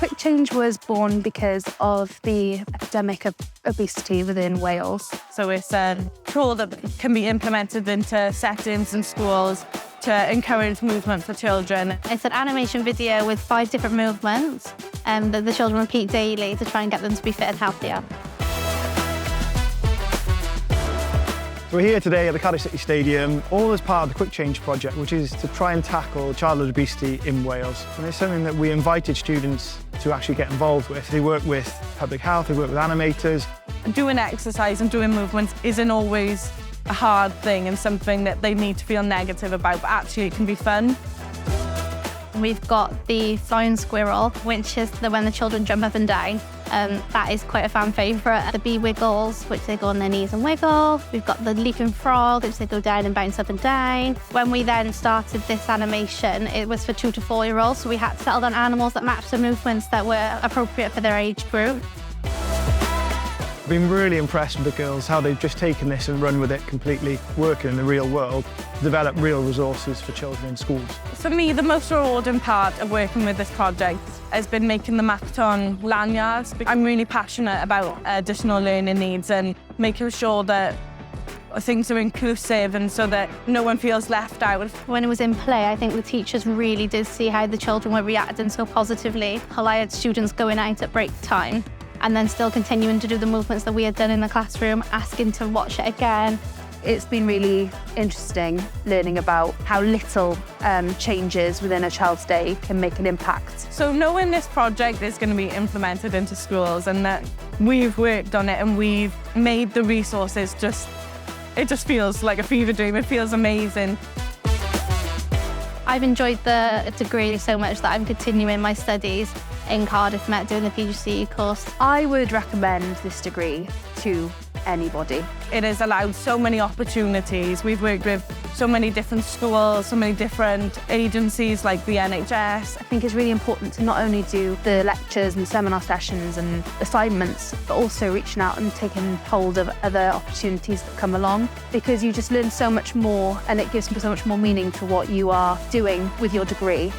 Quick Change was born because of the epidemic of obesity within Wales. So it's a tool that can be implemented into settings and schools to encourage movement for children. It's an animation video with 5 different movements that the children repeat daily to try and get them to be fit and healthier. So we're here today at the Cardiff City Stadium, all as part of the Quick Change project, which is to try and tackle childhood obesity in Wales. And it's something that we invited students to actually get involved with. They work with public health, they work with animators. Doing exercise and doing movements isn't always a hard thing and something that they need to feel negative about, but actually it can be fun. We've got the flying squirrel, which is when the children jump up and down. That is quite a fan favourite. The bee wiggles, which they go on their knees and wiggle. We've got the leaping frog, which they go down and bounce up and down. When we then started this animation, it was for 2 to 4-year-olds, so we had to settle on animals that matched the movements that were appropriate for their age group. I've been really impressed with the girls, how they've just taken this and run with it completely, working in the real world, to develop real resources for children in schools. For me, the most rewarding part of working with this project has been making the Marathon lanyards. I'm really passionate about additional learning needs and making sure that things are inclusive and so that no one feels left out. When it was in play, I think the teachers really did see how the children were reacting so positively. I had students going out at break time and then still continuing to do the movements that we had done in the classroom, asking to watch it again. It's been really interesting learning about how little changes within a child's day can make an impact. So knowing this project is going to be implemented into schools and that we've worked on it and we've made the resources, it just feels like a fever dream. It feels amazing. I've enjoyed the degree so much that I'm continuing my studies in Cardiff Met doing the PGCE course. I would recommend this degree to anybody. It has allowed so many opportunities. We've worked with so many different schools, so many different agencies like the NHS. I think it's really important to not only do the lectures and seminar sessions and assignments, but also reaching out and taking hold of other opportunities that come along, because you just learn so much more and it gives so much more meaning to what you are doing with your degree.